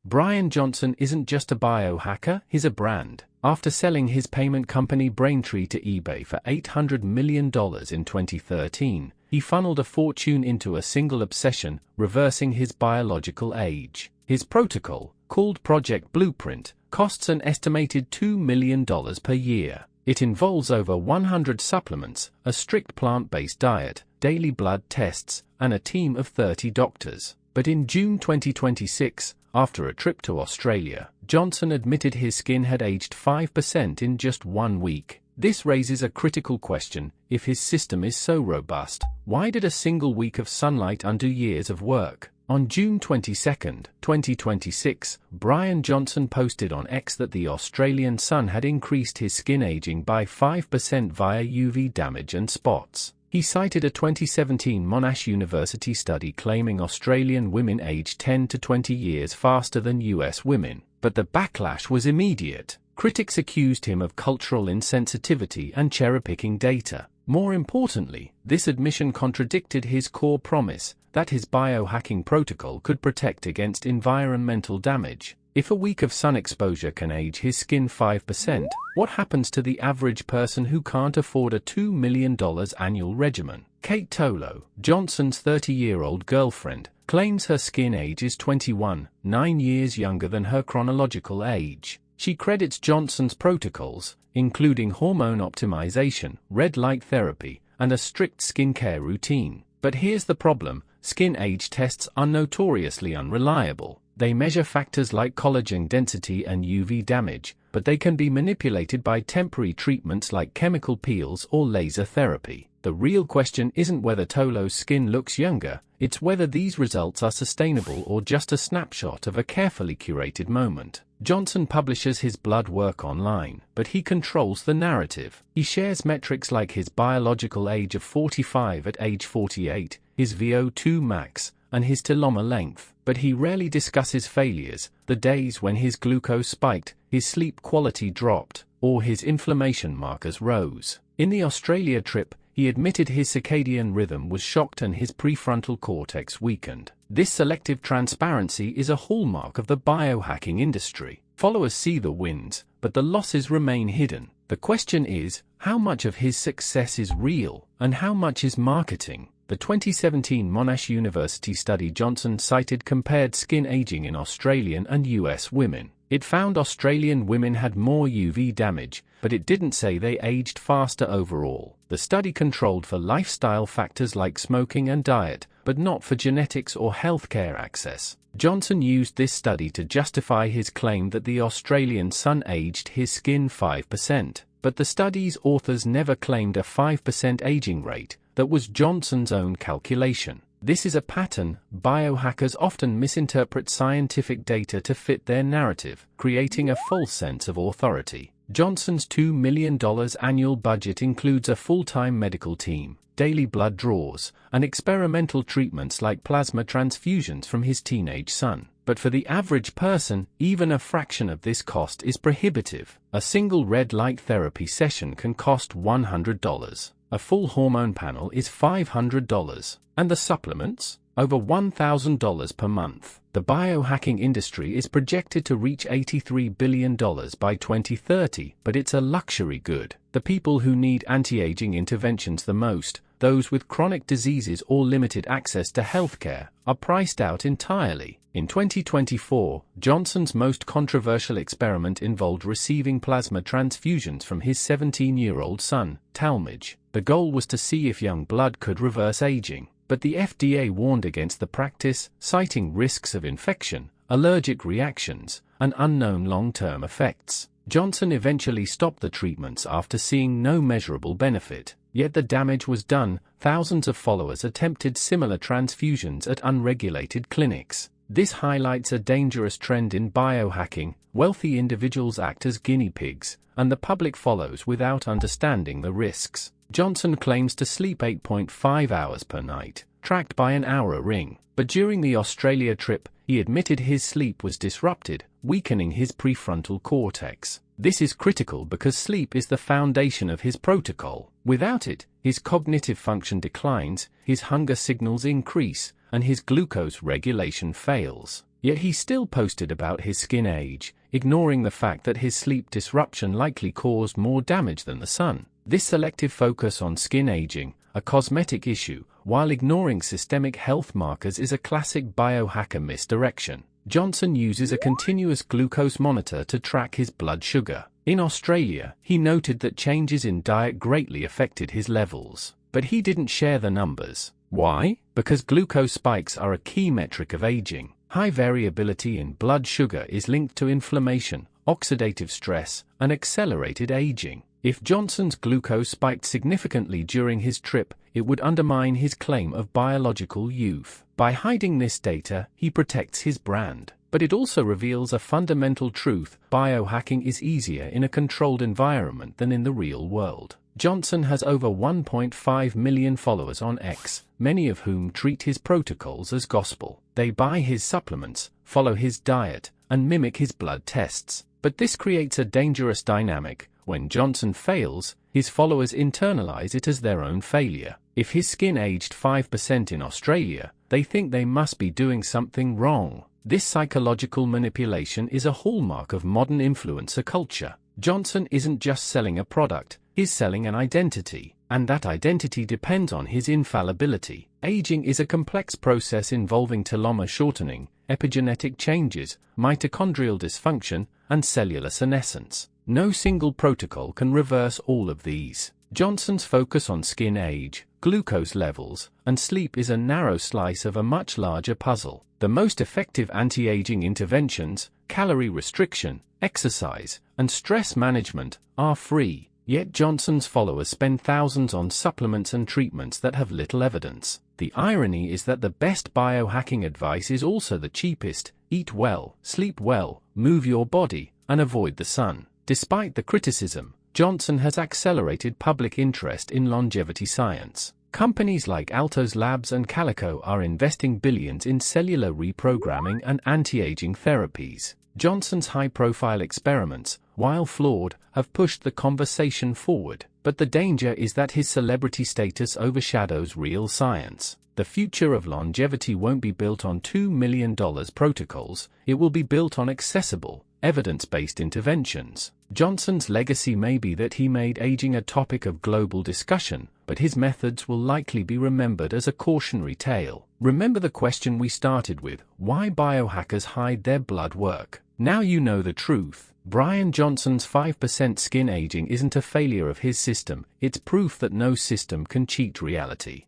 Bryan Johnson isn't just a biohacker, he's a brand. After selling his payment company Braintree to eBay for $800 million in 2013, he funneled a fortune into a single obsession: reversing his biological age. His protocol, called Project Blueprint, costs an estimated $2 million per year. It involves over 100 supplements, a strict plant-based diet, daily blood tests, and a team of 30 doctors. But in June 2026, after a trip to Australia, Johnson admitted his skin had aged 5% in just 1 week. This raises a critical question: if his system is so robust, why did a single week of sunlight undo years of work? On June 22, 2026, Bryan Johnson posted on X that the Australian sun had increased his skin aging by 5% via UV damage and spots. He cited a 2017 Monash University study claiming Australian women age 10 to 20 years faster than US women, but the backlash was immediate. Critics accused him of cultural insensitivity and cherry-picking data. More importantly, this admission contradicted his core promise that his biohacking protocol could protect against environmental damage. If a week of sun exposure can age his skin 5%, what happens to the average person who can't afford a $2 million annual regimen? Kate Tolo, Johnson's 30-year-old girlfriend, claims her skin age is 21, 9 years younger than her chronological age. She credits Johnson's protocols, including hormone optimization, red light therapy, and a strict skincare routine. But here's the problem: skin age tests are notoriously unreliable. They measure factors like collagen density and UV damage, but they can be manipulated by temporary treatments like chemical peels or laser therapy. The real question isn't whether Tolo's skin looks younger, it's whether these results are sustainable or just a snapshot of a carefully curated moment. Johnson publishes his blood work online, but he controls the narrative. He shares metrics like his biological age of 45 at age 48, his VO2 max, and his telomere length, but he rarely discusses failures: the days when his glucose spiked, his sleep quality dropped, or his inflammation markers rose. In the Australia trip, he admitted his circadian rhythm was shocked and his prefrontal cortex weakened. This selective transparency is a hallmark of the biohacking industry. Followers see the wins, but the losses remain hidden. The question is, how much of his success is real, and how much is marketing? The 2017 Monash University study Johnson cited compared skin aging in Australian and US women. It found Australian women had more UV damage, but it didn't say they aged faster overall. The study controlled for lifestyle factors like smoking and diet, but not for genetics or healthcare access. Johnson used this study to justify his claim that the Australian sun aged his skin 5%. But the study's authors never claimed a 5% aging rate. That was Johnson's own calculation. This is a pattern: biohackers often misinterpret scientific data to fit their narrative, creating a false sense of authority. Johnson's $2 million annual budget includes a full-time medical team, daily blood draws, and experimental treatments like plasma transfusions from his teenage son. But for the average person, even a fraction of this cost is prohibitive. A single red light therapy session can cost $100. A full hormone panel is $500. And the supplements? Over $1,000 per month. The biohacking industry is projected to reach $83 billion by 2030, but it's a luxury good. The people who need anti-aging interventions the most, those with chronic diseases or limited access to healthcare, are priced out entirely. In 2024, Johnson's most controversial experiment involved receiving plasma transfusions from his 17-year-old son, Talmage. The goal was to see if young blood could reverse aging, but the FDA warned against the practice, citing risks of infection, allergic reactions, and unknown long-term effects. Johnson eventually stopped the treatments after seeing no measurable benefit. Yet the damage was done. Thousands of followers attempted similar transfusions at unregulated clinics. This highlights a dangerous trend in biohacking: wealthy individuals act as guinea pigs, and the public follows without understanding the risks. Johnson claims to sleep 8.5 hours per night, tracked by an Oura ring, but during the Australia trip, he admitted his sleep was disrupted, weakening his prefrontal cortex. This is critical because sleep is the foundation of his protocol. Without it, his cognitive function declines, his hunger signals increase, and his glucose regulation fails. Yet he still posted about his skin age, ignoring the fact that his sleep disruption likely caused more damage than the sun. This selective focus on skin aging, a cosmetic issue, while ignoring systemic health markers, is a classic biohacker misdirection. Johnson uses a continuous glucose monitor to track his blood sugar. In Australia, he noted that changes in diet greatly affected his levels, but he didn't share the numbers. Why? Because glucose spikes are a key metric of aging. High variability in blood sugar is linked to inflammation, oxidative stress, and accelerated aging. If Johnson's glucose spiked significantly during his trip, it would undermine his claim of biological youth. By hiding this data, he protects his brand. But it also reveals a fundamental truth: biohacking is easier in a controlled environment than in the real world. Johnson has over 1.5 million followers on X, many of whom treat his protocols as gospel. They buy his supplements, follow his diet, and mimic his blood tests. But this creates a dangerous dynamic. When Johnson fails, his followers internalize it as their own failure. If his skin aged 5% in Australia, they think they must be doing something wrong. This psychological manipulation is a hallmark of modern influencer culture. Johnson isn't just selling a product, he's selling an identity, and that identity depends on his infallibility. Aging is a complex process involving telomere shortening, epigenetic changes, mitochondrial dysfunction, and cellular senescence. No single protocol can reverse all of these. Johnson's focus on skin age, glucose levels, and sleep is a narrow slice of a much larger puzzle. The most effective anti-aging interventions, calorie restriction, exercise, and stress management, are free. Yet Johnson's followers spend thousands on supplements and treatments that have little evidence. The irony is that the best biohacking advice is also the cheapest: eat well, sleep well, move your body, and avoid the sun. Despite the criticism, Johnson has accelerated public interest in longevity science. Companies like Altos Labs and Calico are investing billions in cellular reprogramming and anti-aging therapies. Johnson's high-profile experiments, while flawed, have pushed the conversation forward. But the danger is that his celebrity status overshadows real science. The future of longevity won't be built on $2 million protocols, it will be built on accessible, evidence-based interventions. Johnson's legacy may be that he made aging a topic of global discussion, but his methods will likely be remembered as a cautionary tale. Remember the question we started with: why biohackers hide their blood work? Now you know the truth. Bryan Johnson's 5% skin aging isn't a failure of his system, it's proof that no system can cheat reality.